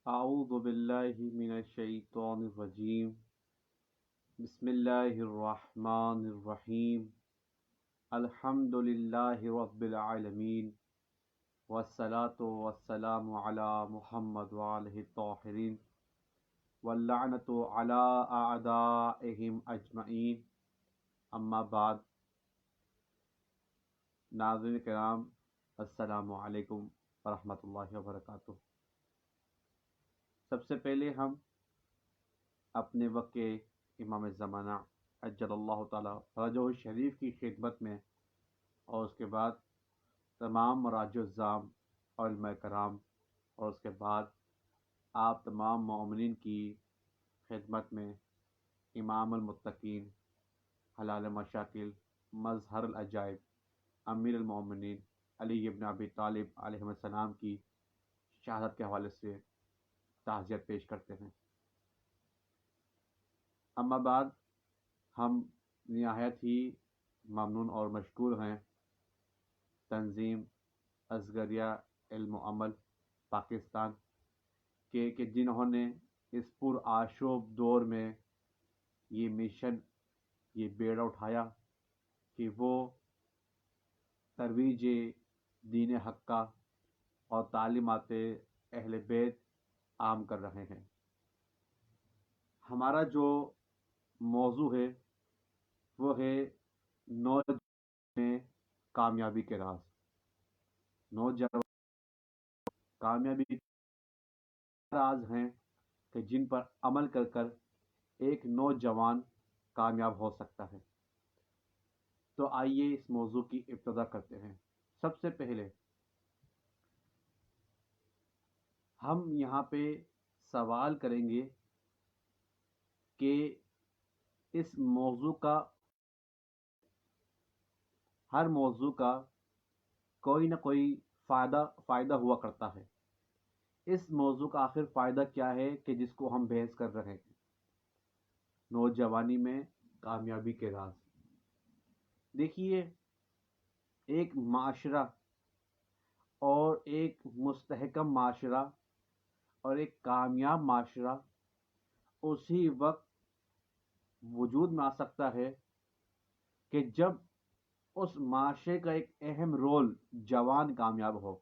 اعوذ باللہ من الشیطان الرجیم بسم اللہ الرحمن الرحیم الحمد للہ رب العالمین والصلاة والسلام علی محمد وآلہ الطاہرین واللعنۃ علی اعدائہم اجمعین اما بعد. ناظرین کرام، السلام علیکم ورحمۃ اللہ وبرکاتہ. سب سے پہلے ہم اپنے وقت کے امام زمانہ عجل اللہ تعالیٰ فرجہ الشریف کی خدمت میں، اور اس کے بعد تمام مراجع الزام اور علماء کرام، اور اس کے بعد آپ تمام مومنین کی خدمت میں امام المتقین، حلال مشاکل، مظہر العجائب، امیر المومنین علی ابن ابی طالب علیہ السلام کی شہادت کے حوالے سے تعزیت پیش کرتے ہیں. اما بعد، ہم نہایت ہی ممنون اور مشکور ہیں تنظیم اصغریہ علم و عمل پاکستان کہ جنہوں نے اس پر آشوب دور میں یہ مشن، یہ بیڑا اٹھایا کہ وہ ترویج دین حق کا اور تعلیمات اہل بیت عام کر رہے ہیں. ہمارا جو موضوع ہے وہ ہے نوجوان میں کامیابی کے راز. نوجوان کامیابی کے راز ہیں کہ جن پر عمل کر کر ایک نوجوان کامیاب ہو سکتا ہے. تو آئیے اس موضوع کی ابتدا کرتے ہیں. سب سے پہلے ہم یہاں پہ سوال کریں گے کہ اس موضوع کا، ہر موضوع کا کوئی نہ کوئی فائدہ ہوا کرتا ہے. اس موضوع کا آخر فائدہ کیا ہے کہ جس کو ہم بحث کر رہے ہیں؟ نوجوانی میں کامیابی کے راز. دیکھیے، ایک معاشرہ اور ایک مستحکم معاشرہ اور ایک کامیاب معاشرہ اسی وقت وجود میں آ سکتا ہے کہ جب اس معاشرے کا ایک اہم رول جوان کامیاب ہو.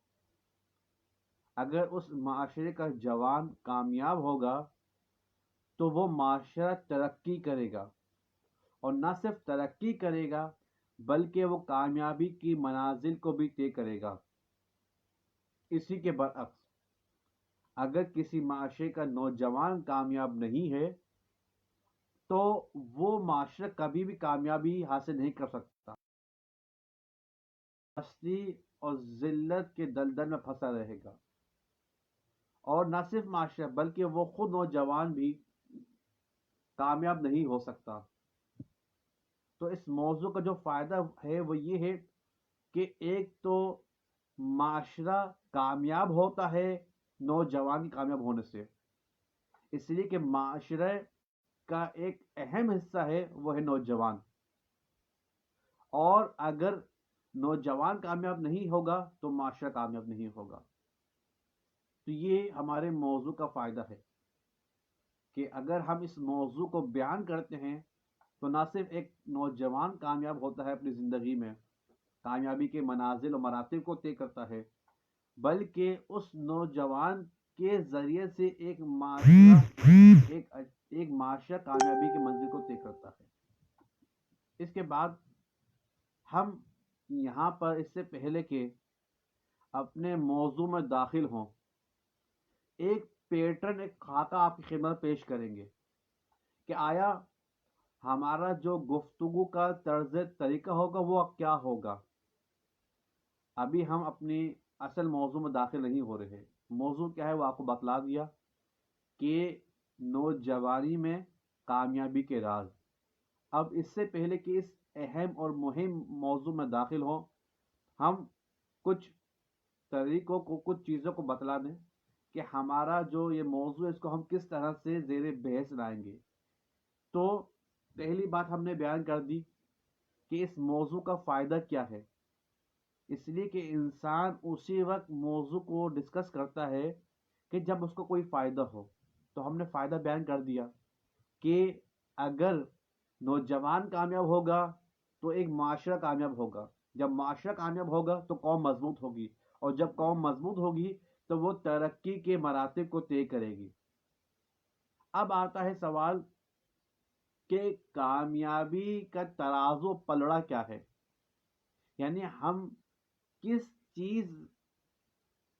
اگر اس معاشرے کا جوان کامیاب ہوگا تو وہ معاشرہ ترقی کرے گا، اور نہ صرف ترقی کرے گا بلکہ وہ کامیابی کی منازل کو بھی طے کرے گا. اسی کے برعکس، اگر کسی معاشرے کا نوجوان کامیاب نہیں ہے تو وہ معاشرہ کبھی بھی کامیابی حاصل نہیں کر سکتا، پستی اور ذلت کے دلدل میں پھنسا رہے گا. اور نہ صرف معاشرہ بلکہ وہ خود نوجوان بھی کامیاب نہیں ہو سکتا. تو اس موضوع کا جو فائدہ ہے وہ یہ ہے کہ ایک تو معاشرہ کامیاب ہوتا ہے نوجوان کی کامیاب ہونے سے، اس لیے کہ معاشرے کا ایک اہم حصہ ہے وہ ہے نوجوان. اور اگر نوجوان کامیاب نہیں ہوگا تو معاشرہ کامیاب نہیں ہوگا. تو یہ ہمارے موضوع کا فائدہ ہے کہ اگر ہم اس موضوع کو بیان کرتے ہیں تو نہ صرف ایک نوجوان کامیاب ہوتا ہے اپنی زندگی میں، کامیابی کے منازل و مراتب کو طے کرتا ہے، بلکہ اس نوجوان کے ذریعے سے ایک معاشرہ کامیابی کی منزل کو طے کرتا ہے. اس کے بعد ہم یہاں پر، اس سے پہلے کہ اپنے موضوع میں داخل ہوں، ایک پیٹرن، ایک خاکہ آپ کی خدمت پیش کریں گے کہ آیا ہمارا جو گفتگو کا طرز طریقہ ہوگا وہ کیا ہوگا. ابھی ہم اپنی اصل موضوع میں داخل نہیں ہو رہے. موضوع کیا ہے وہ آپ کو بتلا دیا کہ نوجوانی میں کامیابی کے راز. اب اس سے پہلے کہ اس اہم اور مہم موضوع میں داخل ہوں، ہم کچھ طریقوں کو، کچھ چیزوں کو بتلا دیں کہ ہمارا جو یہ موضوع ہے اس کو ہم کس طرح سے زیر بحث لائیں گے. تو پہلی بات ہم نے بیان کر دی کہ اس موضوع کا فائدہ کیا ہے. اس لیے کہ انسان اسی وقت موضوع کو ڈسکس کرتا ہے کہ جب اس کو کوئی فائدہ ہو، تو ہم نے فائدہ بیان کر دیا کہ اگر نوجوان کامیاب ہوگا تو ایک معاشرہ کامیاب ہوگا، جب معاشرہ کامیاب ہوگا تو قوم مضبوط ہوگی، اور جب قوم مضبوط ہوگی تو وہ ترقی کے مراتب کو طے کرے گی۔ اب آتا ہے سوال کہ کامیابی کا ترازو پلڑا کیا ہے، یعنی ہم کس چیز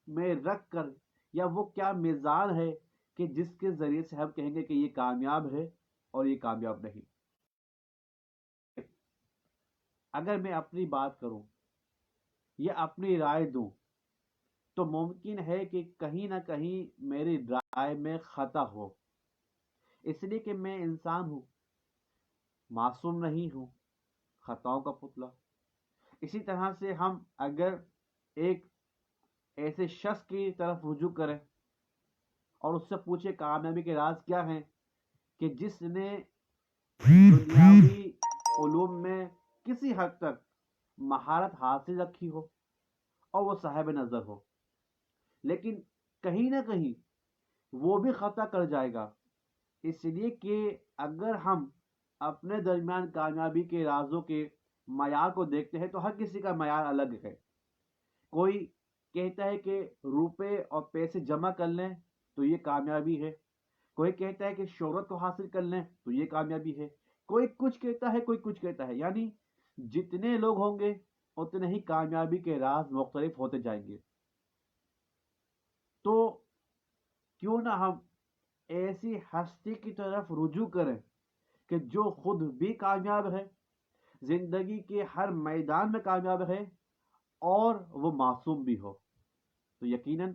میں رکھ کر، یا وہ کیا میزان ہے کہ جس کے ذریعے سے ہم کہیں گے کہ یہ کامیاب ہے اور یہ کامیاب نہیں۔ اگر میں اپنی بات کروں یا اپنی رائے دوں تو ممکن ہے کہ کہیں نہ کہیں میری رائے میں خطا ہو، اس لیے کہ میں انسان ہوں، معصوم نہیں ہوں، خطاؤں کا پتلا۔ اسی طرح سے ہم اگر ایک ایسے شخص کی طرف رجوع کریں اور اس سے پوچھے کامیابی کے راز کیا ہیں، کہ جس نے دنیاوی علوم میں کسی حد تک مہارت حاصل رکھی ہو اور وہ صاحب نظر ہو، لیکن کہیں نہ کہیں وہ بھی خطا کر جائے گا، اس لیے کہ اگر ہم اپنے درمیان کامیابی کے رازوں کے معیار کو دیکھتے ہیں تو ہر کسی کا معیار الگ ہے۔ کوئی کہتا ہے کہ روپے اور پیسے جمع کر لیں تو یہ کامیابی ہے، کوئی کہتا ہے کہ شہرت کو حاصل کر لیں تو یہ کامیابی ہے، کوئی کچھ کہتا ہے، کوئی کچھ کہتا ہے، یعنی جتنے لوگ ہوں گے اتنے ہی کامیابی کے راز مختلف ہوتے جائیں گے۔ تو کیوں نہ ہم ایسی ہستی کی طرف رجوع کریں کہ جو خود بھی کامیاب ہے، زندگی کے ہر میدان میں کامیاب ہے، اور وہ معصوم بھی ہو، تو یقیناً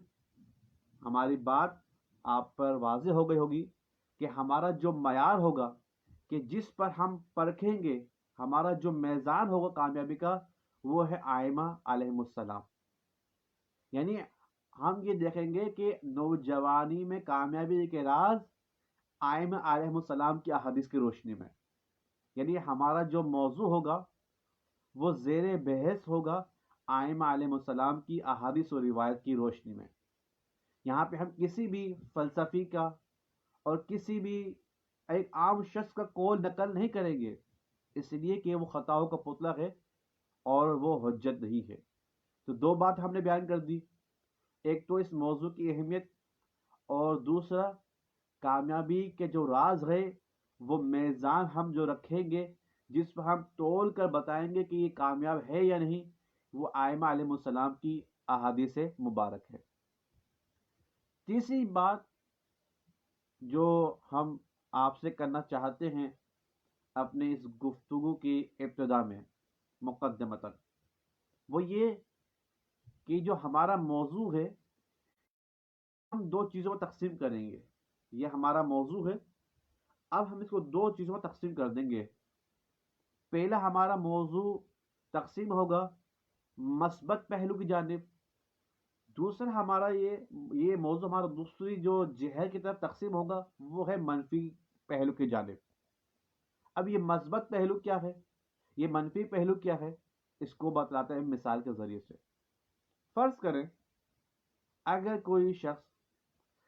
ہماری بات آپ پر واضح ہو گئی ہوگی کہ ہمارا جو معیار ہوگا، کہ جس پر ہم پرکھیں گے، ہمارا جو میزان ہوگا کامیابی کا، وہ ہے آئمہ علیہم السلام۔ یعنی ہم یہ دیکھیں گے کہ نوجوانی میں کامیابی کے راز آئمہ علیہم السلام کی احادیث کی روشنی میں، یعنی ہمارا جو موضوع ہوگا وہ زیر بحث ہوگا آئمہ علیہم السلام کی احادیث و روایت کی روشنی میں۔ یہاں پہ ہم کسی بھی فلسفی کا اور کسی بھی ایک عام شخص کا قول نقل نہیں کریں گے، اس لیے کہ وہ خطاؤں کا پتلا ہے اور وہ حجت نہیں ہے۔ تو دو بات ہم نے بیان کر دی، ایک تو اس موضوع کی اہمیت، اور دوسرا کامیابی کے جو راز ہے وہ میزان ہم جو رکھیں گے، جس پر ہم تول کر بتائیں گے کہ یہ کامیاب ہے یا نہیں، وہ آئمہ علیہ السلام کی احادیث مبارک ہے۔ تیسری بات جو ہم آپ سے کرنا چاہتے ہیں اپنے اس گفتگو کی ابتدا میں مقدمتاً، وہ یہ کہ جو ہمارا موضوع ہے ہم دو چیزوں میں تقسیم کریں گے۔ یہ ہمارا موضوع ہے، اب ہم اس کو دو چیزوں میں تقسیم کر دیں گے۔ پہلا ہمارا موضوع تقسیم ہوگا مثبت پہلو کی جانب، دوسرا ہمارا یہ موضوع ہمارا دوسری جو جہت کی طرف تقسیم ہوگا وہ ہے منفی پہلو کی جانب۔ اب یہ مثبت پہلو کیا ہے، یہ منفی پہلو کیا ہے، اس کو بتلاتے ہیں مثال کے ذریعے سے۔ فرض کریں اگر کوئی شخص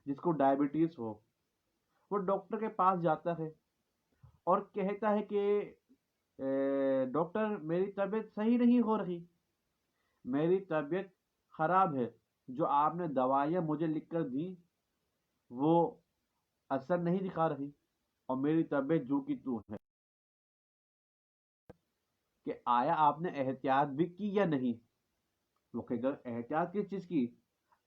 جس کو ڈائبٹیز ہو، وہ ڈاکٹر کے پاس جاتا ہے اور کہتا ہے کہ ڈاکٹر میری طبیعت صحیح نہیں ہو رہی، میری طبیعت خراب ہے، جو آپ نے دوائیاں مجھے لکھ کر دیں وہ اثر نہیں دکھا رہی، اور میری طبیعت جو کی تو ہے، کہ آیا آپ نے احتیاط بھی کی یا نہیں؟ وہ کہے گا احتیاط کس چیز کی؟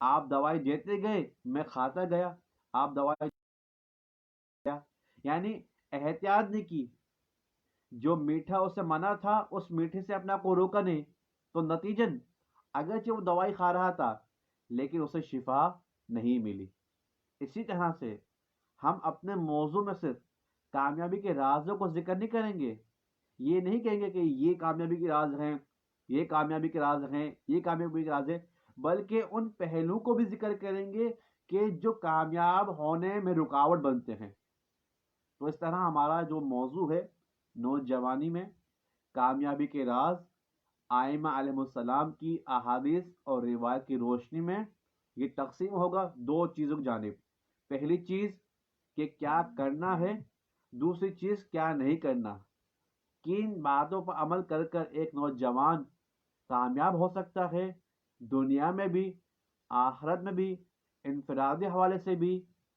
آپ دوائی دیتے گئے، میں کھاتا گیا، آپ دوائی دیا، یعنی احتیاط نہیں کی، جو میٹھا اسے منع تھا اس میٹھے سے اپنے آپ کو روکا نہیں، تو نتیجن اگرچہ وہ دوائی کھا رہا تھا لیکن اسے شفا نہیں ملی۔ اسی طرح سے ہم اپنے موضوع میں صرف کامیابی کے رازوں کو ذکر نہیں کریں گے، یہ نہیں کہیں گے کہ یہ کامیابی کے راز ہیں، یہ کامیابی کے راز ہیں، یہ کامیابی کے راز ہیں، بلکہ ان پہلو کو بھی ذکر کریں گے کہ جو کامیاب ہونے میں رکاوٹ بنتے ہیں۔ تو اس طرح ہمارا جو موضوع ہے نوجوانی میں کامیابی کے راز آئمہ علیہ السلام کی احادیث اور روایت کی روشنی میں، یہ تقسیم ہوگا دو چیزوں کی جانب. پہلی چیز کہ کیا کرنا ہے، دوسری چیز کیا نہیں کرنا. کن باتوں پر عمل کر کر ایک نوجوان کامیاب ہو سکتا ہے، دنیا میں بھی، آخرت میں بھی، انفرادی حوالے سے بھی،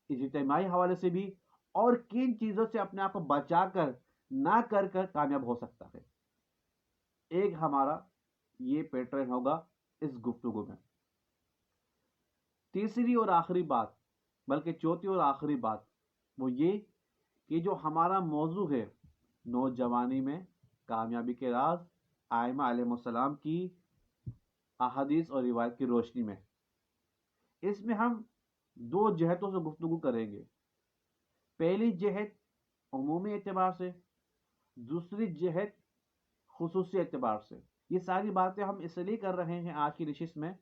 اجتماعی حوالے سے بھی، اور کن چیزوں سے اپنے آپ کو بچا کر نہ کر کر کامیاب ہو سکتا ہے. ایک ہمارا یہ پیٹرن ہوگا اس گفتگو میں. تیسری اور آخری بات، بلکہ چوتھی اور آخری بات، وہ یہ کہ جو ہمارا موضوع ہے نوجوانی میں کامیابی کے راز ائمہ علیہ السلام کی احادیث اور روایت کی روشنی میں، اس میں ہم دو جہتوں سے گفتگو کریں گے. پہلی جہت عمومی اعتبار سے، دوسری جہت خصوصی اعتبار سے. یہ ساری باتیں ہم اس لیے کر رہے ہیں آج کی نشست میں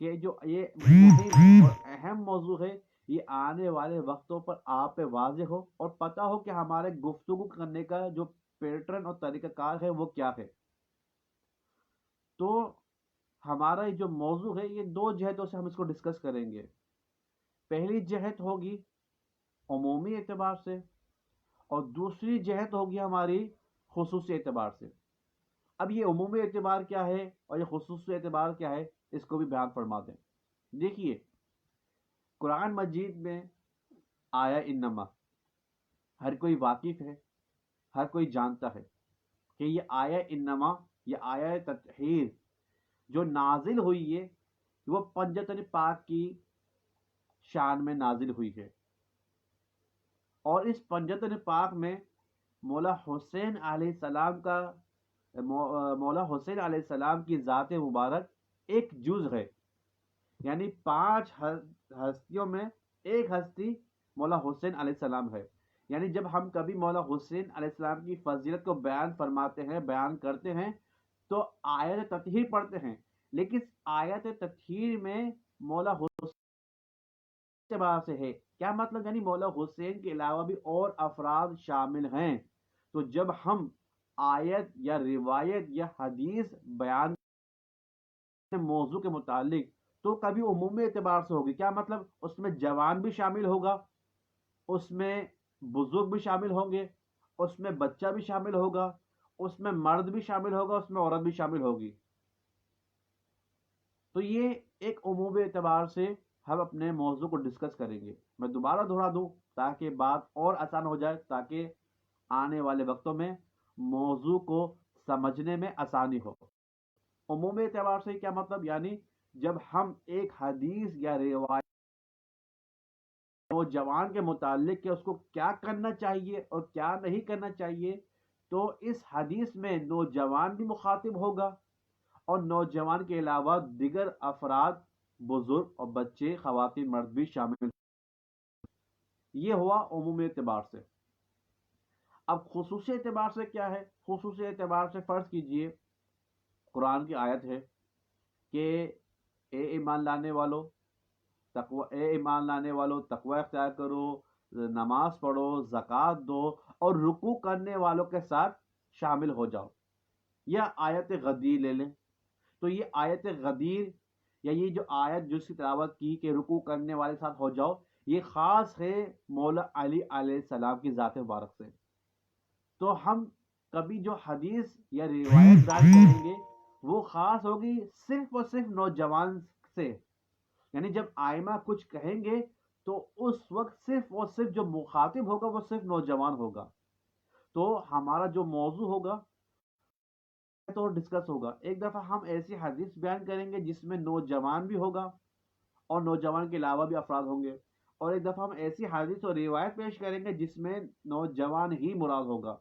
کہ جو یہ مہم اور اہم موضوع ہے یہ آنے والے وقتوں پر آپ پہ واضح ہو اور پتہ ہو کہ ہمارے گفتگو کرنے کا جو پیٹرن اور طریقہ کار ہے وہ کیا ہے. تو ہمارا جو موضوع ہے یہ دو جہتوں سے ہم اس کو ڈسکس کریں گے. پہلی جہت ہوگی عمومی اعتبار سے اور دوسری جہت ہوگی ہماری خصوصی اعتبار سے. اب یہ عمومی اعتبار کیا ہے اور یہ خصوصی اعتبار کیا ہے اس کو بھی بیان فرما دیں. دیکھیے قرآن مجید میں آیا انما ہر کوئی واقف ہے، ہر کوئی جانتا ہے کہ یہ آیا انما، یہ آیا تطہیر جو نازل ہوئی ہے وہ پنجتن پاک کی شان میں نازل ہوئی ہے. اور اس پنجتن پاک میں مولا حسین علیہ السلام کا مولا حسین علیہ السلام کی ذات مبارک ایک جز ہے. یعنی 5 ہستیوں میں ایک ہستی مولا حسین علیہ السلام ہے. یعنی جب ہم کبھی مولا حسین علیہ السلام کی فضیلت کو بیان فرماتے ہیں، بیان کرتے ہیں تو آیت تطہیر پڑھتے ہیں، لیکن آیت تطہیر میں مولا حسین اعتبار سے ہے. کیا مطلب؟ یعنی مولا حسین کے علاوہ بھی اور افراد شامل ہیں. تو جب ہم آیت یا روایت یا حدیث بیان موضوع کے متعلق تو کبھی عمومی اعتبار سے ہوگی. کیا مطلب؟ اس میں جوان بھی شامل ہوگا، اس میں بزرگ بھی شامل ہوں گے، اس میں بچہ بھی شامل ہوگا، اس میں مرد بھی شامل ہوگا، اس میں عورت بھی شامل ہوگی. تو یہ ایک عمومی اعتبار سے ہم اپنے موضوع کو ڈسکس کریں گے. میں دوبارہ دہرا دوں تاکہ بات اور آسان ہو جائے، تاکہ آنے والے وقتوں میں موضوع کو سمجھنے میں آسانی ہو. عمومی اعتبار سے کیا مطلب؟ یعنی جب ہم ایک حدیث یا روایت نوجوان کے متعلق کہ اس کو کیا کرنا چاہیے اور کیا نہیں کرنا چاہیے، تو اس حدیث میں نوجوان بھی مخاطب ہوگا اور نوجوان کے علاوہ دیگر افراد، بزرگ اور بچے، خواتین، مرد بھی شامل. یہ ہوا عمومی اعتبار سے. اب خصوصی اعتبار سے کیا ہے؟ خصوصی اعتبار سے فرض کیجئے قرآن کی آیت ہے کہ اے ایمان لانے والو تقوی اختیار کرو، نماز پڑھو، زکوٰۃ دو اور رکوع کرنے والوں کے ساتھ شامل ہو جاؤ. یا آیت غدیر لے لیں تو یہ آیت غدیر یا یہ جو آیت جس کی تلاوت کی کہ رکوع کرنے والے ساتھ ہو جاؤ، یہ خاص ہے مولا علی علیہ السلام کی ذات مبارک سے. تو ہم کبھی جو حدیث یا روایت بیان کریں گے وہ خاص ہوگی صرف اور صرف نوجوان سے. یعنی جب آئمہ کچھ کہیں گے تو اس وقت صرف اور صرف جو مخاطب ہوگا وہ صرف نوجوان ہوگا. تو ہمارا جو موضوع ہوگا تو ڈسکس ہوگا. ایک دفعہ ہم ایسی حدیث بیان کریں گے جس میں نوجوان بھی ہوگا اور نوجوان کے علاوہ بھی افراد ہوں گے، اور ایک دفعہ ہم ایسی حدیث اور روایت پیش کریں گے جس میں نوجوان ہی مراد ہوگا.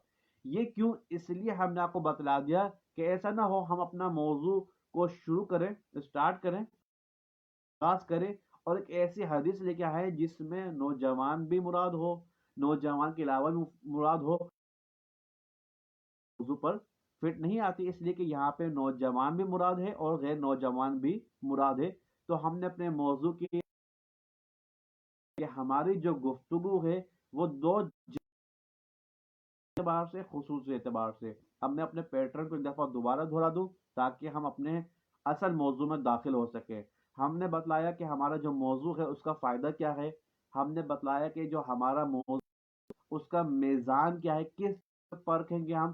یہ کیوں؟ اس لیے ہم نے آپ کو بتلا دیا کہ ایسا نہ ہو ہم اپنا موضوع کو شروع کریں، اسٹارٹ کریں، آغاز کریں اور ایک ایسی حدیث لے کے آئے جس میں نوجوان بھی مراد ہو، نوجوان کے علاوہ بھی مراد ہو. موضوع پر فٹ نہیں آتی، اس لیے کہ یہاں پہ نوجوان بھی مراد ہے اور غیر نوجوان بھی مراد ہے. تو ہم نے اپنے موضوع کی کہ ہماری جو گفتگو ہے وہ دو اعتبار سے، خصوصی اعتبار سے. ہم نے اپنے پیٹرن کو ایک دفعہ دوبارہ دہرا دوں تاکہ ہم اپنے اصل موضوع میں داخل ہو سکیں. ہم نے بتلایا کہ ہمارا جو موضوع ہے اس کا فائدہ کیا ہے، ہم نے بتلایا کہ جو ہمارا موضوع اس کا میزان کیا ہے، کس پرکھیں گے ہم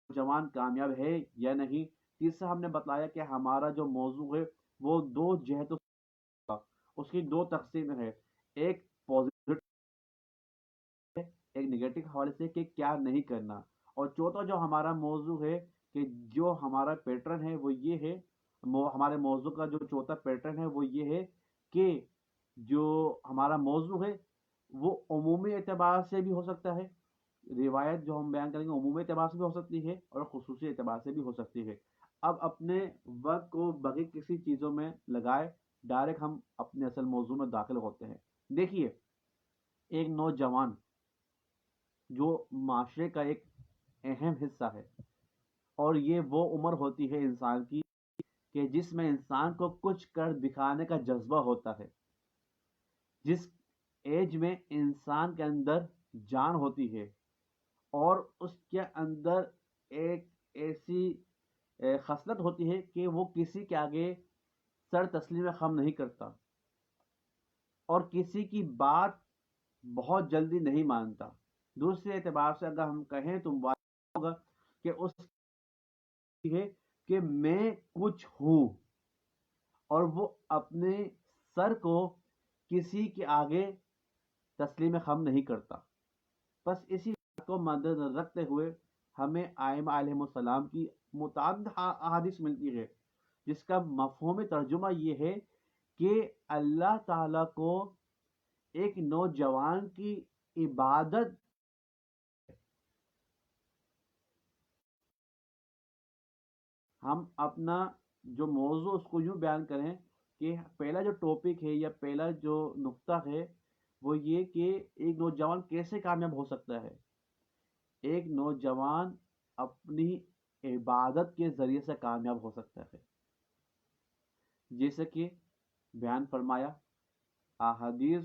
جوان کامیاب ہے یا نہیں۔ تیسرا ہم نے بتلایا کہ ہمارا جو موضوع ہے وہ دو جہتوں کا، اس کی دو تقسیم ہے، ایک پازیٹیو ہے، ایک نگیٹو حوالے سے کہ کیا نہیں کرنا، اور چوتھا جو ہمارا موضوع ہے کہ جو ہمارا پیٹرن ہے وہ یہ ہے، ہمارے موضوع کا جو چوتھا پیٹرن ہے وہ یہ ہے کہ جو ہمارا موضوع ہے وہ عمومی اعتبار سے بھی ہو سکتا ہے، روایت جو ہم بیان کریں گے عمومی اعتبار سے بھی ہو سکتی ہے اور خصوصی اعتبار سے بھی ہو سکتی ہے۔ اب اپنے وقت کو بغیر کسی چیزوں میں لگائے ڈائریکٹ ہم اپنے اصل موضوع میں داخل ہوتے ہیں۔ دیکھیے، ایک نوجوان جو معاشرے کا ایک اہم حصہ ہے، اور یہ وہ عمر ہوتی ہے انسان کی کہ جس میں انسان کو کچھ کر دکھانے کا جذبہ ہوتا ہے، جس ایج میں انسان کے اندر جان ہوتی ہے اور اس کے اندر ایک ایسی خصلت ہوتی ہے کہ وہ کسی کے آگے سر تسلیم خم نہیں کرتا اور کسی کی بات بہت جلدی نہیں مانتا۔ دوسرے اعتبار سے اگر ہم کہیں تو ہوگا کہ اس ہے کہ میں کچھ ہوں، اور وہ اپنے سر کو کسی کے آگے تسلیم خم نہیں کرتا۔ بس اسی بات کو مد نظر رکھتے ہوئے ہمیں ائمہ علیہ السلام کی متعدد احادیث ملتی ہے جس کا مفہومی ترجمہ یہ ہے کہ اللہ تعالی کو ایک نوجوان کی عبادت ہم اپنا جو موضوع اس کو یوں بیان کریں کہ پہلا جو ٹاپک ہے یا پہلا جو نقطہ ہے وہ یہ کہ ایک نوجوان کیسے کامیاب ہو سکتا ہے۔ ایک نوجوان اپنی عبادت کے ذریعے سے کامیاب ہو سکتا ہے، جیسے کہ بیان فرمایا احادیث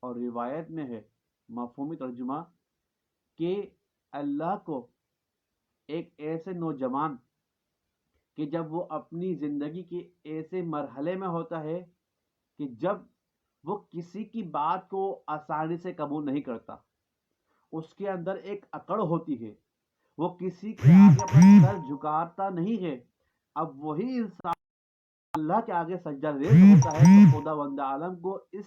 اور روایت میں ہے مفہومی ترجمہ کہ اللہ کو ایک ایسے نوجوان کہ جب وہ اپنی زندگی کے ایسے مرحلے میں ہوتا ہے کہ جب وہ کسی کی بات کو آسانی سے قبول نہیں کرتا، اس کے اندر ایک اکڑ ہوتی ہے، وہ کسی کے آگے اپنا سر جھکاتا نہیں ہے، اب وہی انسان اللہ کے آگے سجدہ ریز ہوتا ہے تو خدا بندہ عالم کو اس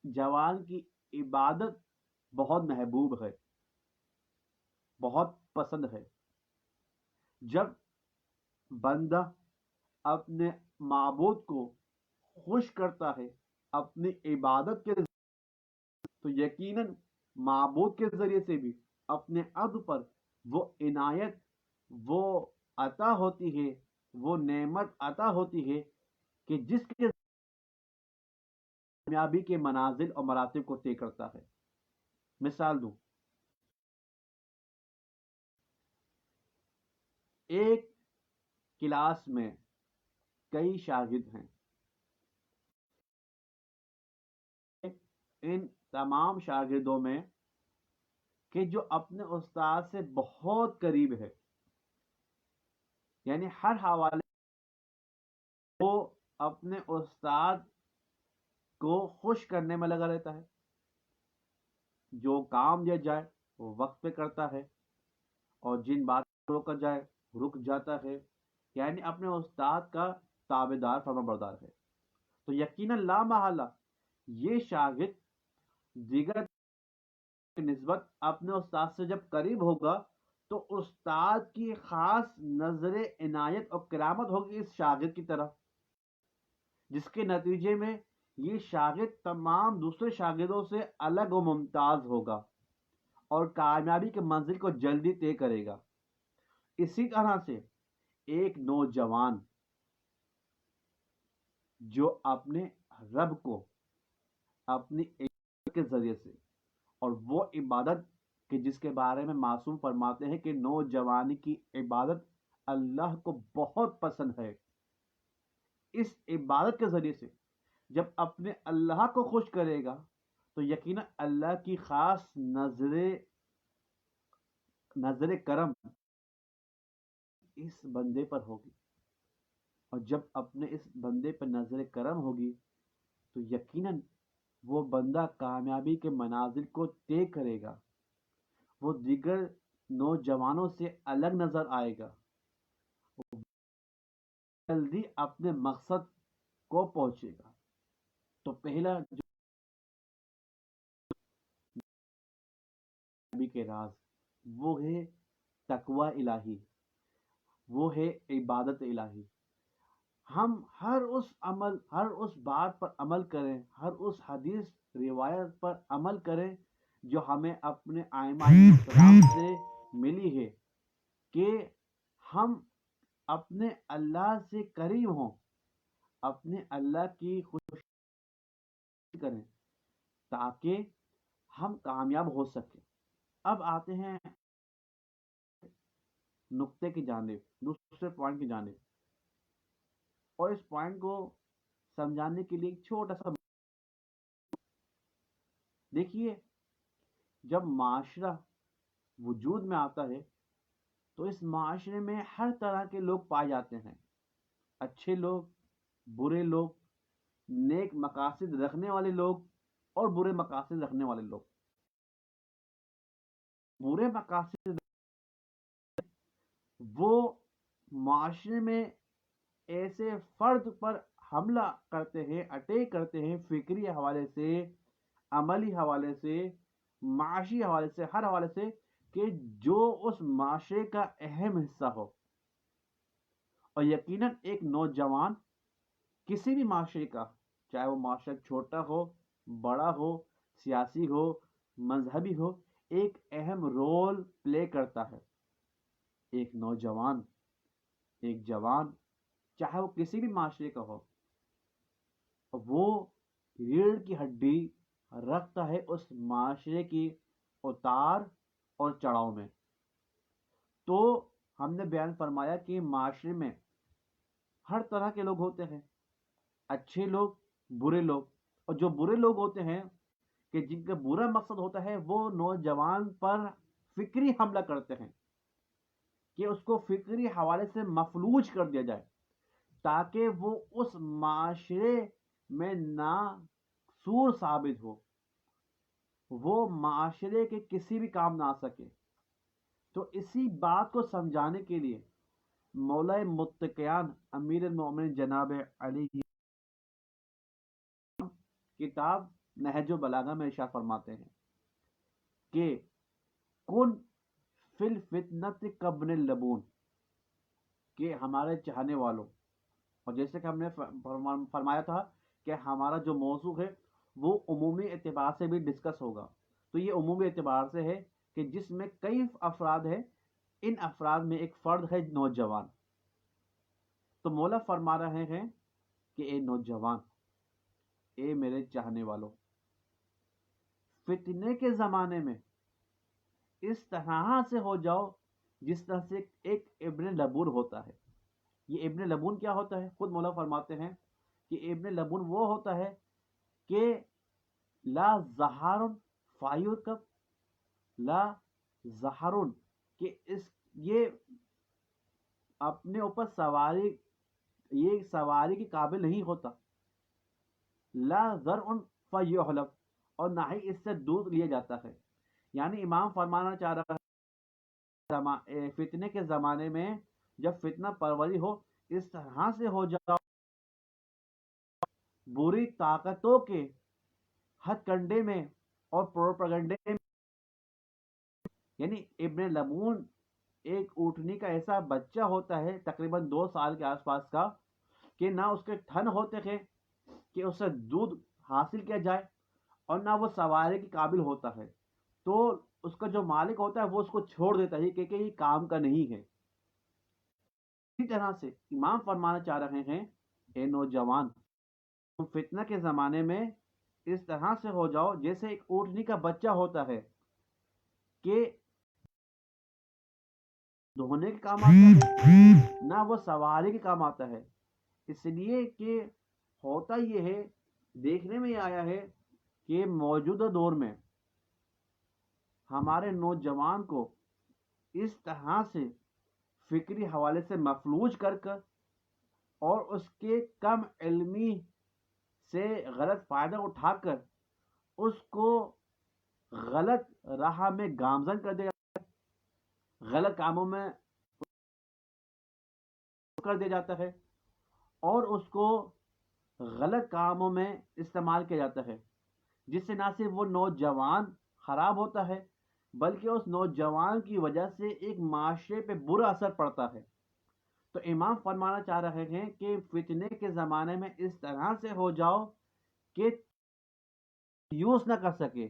جوان کی عبادت بہت محبوب ہے، بہت پسند ہے۔ جب بندہ اپنے معبود کو خوش کرتا ہے اپنی عبادت کے تو یقیناً معبود کے ذریعے سے بھی اپنے عبد پر وہ عنایت، وہ عطا ہوتی ہے، وہ نعمت عطا ہوتی ہے کہ جس کے کامیابی کے منازل اور مراتب کو طے کرتا ہے۔ مثال دوں، ایک کلاس میں کئی شاگرد ہیں، ان تمام شاگردوں میں کہ جو اپنے استاد سے بہت قریب ہے، یعنی ہر حوالے وہ اپنے استاد کو خوش کرنے میں لگا رہتا ہے، جو کام دیا جائے وہ وقت پہ کرتا ہے اور جن باتوں کو روکا جائے رک جاتا ہے، یعنی اپنے استاد کا تابعدار فرما بردار ہے۔ تو یقیناً لا محالہ یہ شاگرد دیگر کی نسبت اپنے استاد سے جب قریب ہوگا تو استاد کی خاص نظر عنایت اور کرامت ہوگی اس شاگرد کی طرف، جس کے نتیجے میں یہ شاگرد تمام دوسرے شاگردوں سے الگ و ممتاز ہوگا اور کامیابی کے منزل کو جلدی طے کرے گا۔ اسی طرح سے ایک نوجوان جو اپنے رب کو اپنی عبادت کے ذریعے سے، اور وہ عبادت کہ جس کے بارے میں معصوم فرماتے ہیں کہ نوجوانی کی عبادت اللہ کو بہت پسند ہے، اس عبادت کے ذریعے سے جب اپنے اللہ کو خوش کرے گا تو یقیناً اللہ کی خاص نظر کرم اس بندے پر ہوگی، اور جب اپنے اس بندے پر نظر کرم ہوگی تو یقیناً وہ بندہ کامیابی کے منازل کو طے کرے گا، وہ دیگر نوجوانوں سے الگ نظر آئے گا، جلدی اپنے مقصد کو پہنچے گا۔ تو پہلا جو کامیابی کے راز وہ ہے تقوی الہی، وہ ہے عبادت الہی۔ ہم ہر اس بات پر عمل کریں، ہر اس حدیث روایت پر عمل کریں جو ہمیں اپنے ائمہ السلام سے ملی ہے، کہ ہم اپنے اللہ سے قریب ہوں، اپنے اللہ کی خوشی کریں تاکہ ہم کامیاب ہو سکیں۔ اب آتے ہیں نقطے کی جانب، دوسرے پوائنٹ کی جانب، اور اس پوائنٹ کو سمجھانے کے لیے ایک چھوٹا سا دیکھیے، جب معاشرہ وجود میں آتا ہے تو اس معاشرے میں ہر طرح کے لوگ پائے جاتے ہیں، اچھے لوگ، برے لوگ، نیک مقاصد رکھنے والے لوگ اور برے مقاصد رکھنے والے لوگ۔ برے مقاصد وہ معاشرے میں ایسے فرد پر حملہ کرتے ہیں، اٹیک کرتے ہیں، فکری حوالے سے، عملی حوالے سے، معاشی حوالے سے، ہر حوالے سے، کہ جو اس معاشرے کا اہم حصہ ہو۔ اور یقیناً ایک نوجوان کسی بھی معاشرے کا، چاہے وہ معاشرہ چھوٹا ہو، بڑا ہو، سیاسی ہو، مذہبی ہو، ایک اہم رول پلے کرتا ہے۔ ایک نوجوان، ایک جوان، چاہے وہ کسی بھی معاشرے کا ہو، وہ ریڑھ کی ہڈی رکھتا ہے اس معاشرے کی اتار اور چڑھاؤ میں۔ تو ہم نے بیان فرمایا کہ معاشرے میں ہر طرح کے لوگ ہوتے ہیں، اچھے لوگ، برے لوگ، اور جو برے لوگ ہوتے ہیں کہ جن کا برا مقصد ہوتا ہے وہ نوجوان پر فکری حملہ کرتے ہیں کہ اس کو فکری حوالے سے مفلوج کر دیا جائے تاکہ وہ اس معاشرے میں ناسور ثابت ہو، وہ معاشرے کے کسی بھی کام نہ آ سکے۔ تو اسی بات کو سمجھانے کے لیے مولا متقیان امیر المومنین جناب علی کتاب نہج البلاغہ میں ارشاد فرماتے ہیں کہ کن فی الفتنۃ کابن اللبون، کہ ہمارے چاہنے والوں، اور جیسے کہ ہم نے فرمایا تھا کہ ہمارا جو موضوع ہے وہ عمومی اعتبار سے بھی ڈسکس ہوگا، تو یہ عمومی اعتبار سے ہے کہ جس میں کئی افراد ہیں، ان افراد میں ایک فرد ہے نوجوان۔ تو مولا فرما رہے ہیں کہ اے نوجوان، اے میرے چاہنے والوں، فتنے کے زمانے میں اس طرح سے ہو جاؤ جس طرح سے ایک ابن لبون ہوتا ہے۔ یہ ابن لبون کیا ہوتا ہے؟ خود مولا فرماتے ہیں کہ ابن لبون وہ ہوتا ہے کہ لا زہارن فایرکب، لا زہارن، کہ یہ اپنے اوپر سواری کے قابل نہیں ہوتا، لا زرع فیحلب، اور نہ ہی اس سے دودھ لیا جاتا ہے۔ یعنی امام فرمانا چاہ رہا ہے فتنے کے زمانے میں جب فتنہ پروری ہو، اس طرح سے ہو جاؤ بری طاقتوں کے ہتھ کنڈے میں اور پروپیگنڈے میں۔ یعنی ابن لبون ایک اونٹنی کا ایسا بچہ ہوتا ہے تقریباً 2 سال کے آس پاس کا، کہ نہ اس کے تھن ہوتے ہیں کہ اس سے دودھ حاصل کیا جائے، اور نہ وہ سواری کے قابل ہوتا ہے، تو اس کا جو مالک ہوتا ہے وہ اس کو چھوڑ دیتا ہے کہ یہ کام کا نہیں ہے۔ اسی طرح سے امام فرمانا چاہ رہے ہیں اے نوجوان، تم فتنہ کے زمانے میں اس طرح سے ہو جاؤ جیسے ایک اونٹنی کا بچہ ہوتا ہے کہ دھونے کے کام آتا ہے نہ وہ سواری کے کام آتا ہے، اس لیے کہ ہوتا یہ ہے، دیکھنے میں یہ آیا ہے کہ موجودہ دور میں ہمارے نوجوان کو اس طرح سے فکری حوالے سے مفلوج کر اور اس کے کم علمی سے غلط فائدہ اٹھا کر اس کو غلط راہ میں گامزن کر دیا جاتا ہے، غلط کاموں میں کر دیا جاتا ہے، اور اس کو غلط کاموں میں استعمال کیا جاتا ہے، جس سے نہ صرف وہ نوجوان خراب ہوتا ہے بلکہ اس نوجوان کی وجہ سے ایک معاشرے پہ برا اثر پڑتا ہے۔ تو امام فرمانا چاہ رہے ہیں کہ فتنے کے زمانے میں اس طرح سے ہو جاؤ کہ یوز نہ کر سکے،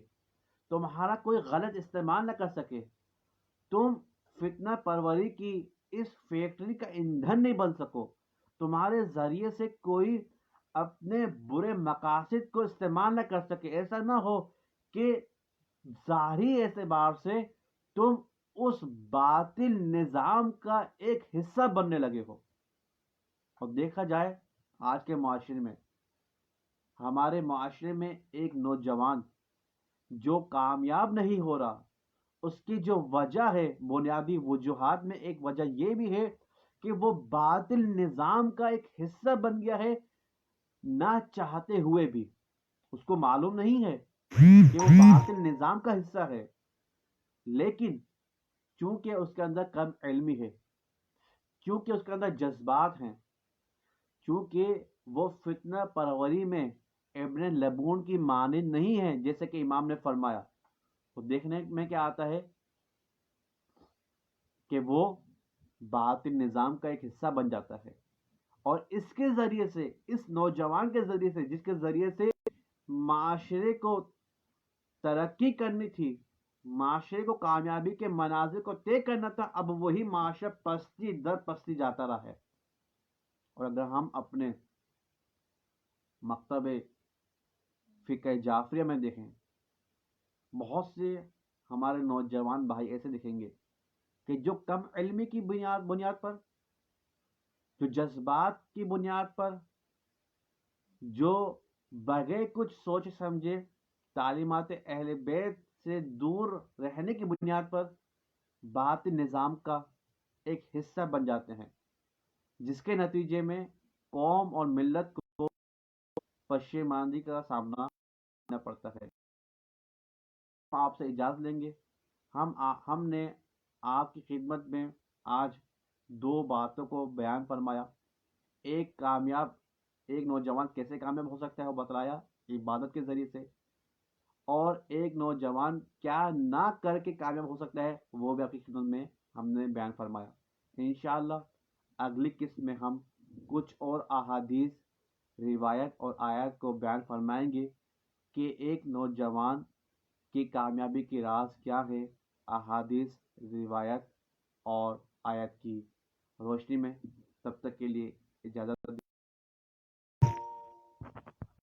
تمہارا کوئی غلط استعمال نہ کر سکے، تم فتنہ پروری کی اس فیکٹری کا ایندھن نہیں بن سکو، تمہارے ذریعے سے کوئی اپنے برے مقاصد کو استعمال نہ کر سکے، ایسا نہ ہو کہ ظاہری اعتبار سے تم اس باطل نظام کا ایک حصہ بننے لگے ہو۔ اور دیکھا جائے آج کے معاشرے میں، ہمارے معاشرے میں ایک نوجوان جو کامیاب نہیں ہو رہا، اس کی جو وجہ ہے، بنیادی وجوہات میں ایک وجہ یہ بھی ہے کہ وہ باطل نظام کا ایک حصہ بن گیا ہے، نہ چاہتے ہوئے بھی۔ اس کو معلوم نہیں ہے کہ وہ باطل نظام کا حصہ ہے، لیکن چونکہ اس کے اندر کم علمی ہے، چونکہ اس کے اندر جذبات ہیں، چونکہ وہ فتنہ پروری میں ابن لبون کی مانند نہیں ہے جیسے کہ امام نے فرمایا، تو دیکھنے میں کیا آتا ہے کہ وہ باطل نظام کا ایک حصہ بن جاتا ہے، اور اس کے ذریعے سے، اس نوجوان کے ذریعے سے، جس کے ذریعے سے معاشرے کو ترقی کرنی تھی، معاشرے کو کامیابی کے مناظر کو طے کرنا تھا، اب وہی معاشرہ پستی در پستی جاتا رہا ہے۔ اور اگر ہم اپنے مکتب فقہ جعفریہ میں دیکھیں، بہت سے ہمارے نوجوان بھائی ایسے دکھیں گے کہ جو کم علمی کی بنیاد پر، جو جذبات کی بنیاد پر، جو بغیر کچھ سوچ سمجھے تعلیمات اہل بیت سے دور رہنے کی بنیاد پر باطل نظام کا ایک حصہ بن جاتے ہیں، جس کے نتیجے میں قوم اور ملت کو پشیماندگی کا سامنا کرنا پڑتا ہے۔ آپ سے اجازت لیں گے، ہم نے آپ کی خدمت میں آج دو باتوں کو بیان فرمایا۔ ایک نوجوان کیسے کامیاب ہو سکتا ہے وہ بتلایا عبادت کے ذریعے سے، اور ایک نوجوان کیا نہ کر کے کامیاب ہو سکتا ہے وہ بھی آپ کی خدمت میں ہم نے بیان فرمایا۔ انشاءاللہ اگلی قسط میں ہم کچھ اور احادیث، روایت اور آیات کو بیان فرمائیں گے کہ ایک نوجوان کی کامیابی کی راز کیا ہے، احادیث، روایت اور آیت کی روشنی میں۔ تب تک کے لیے اجازت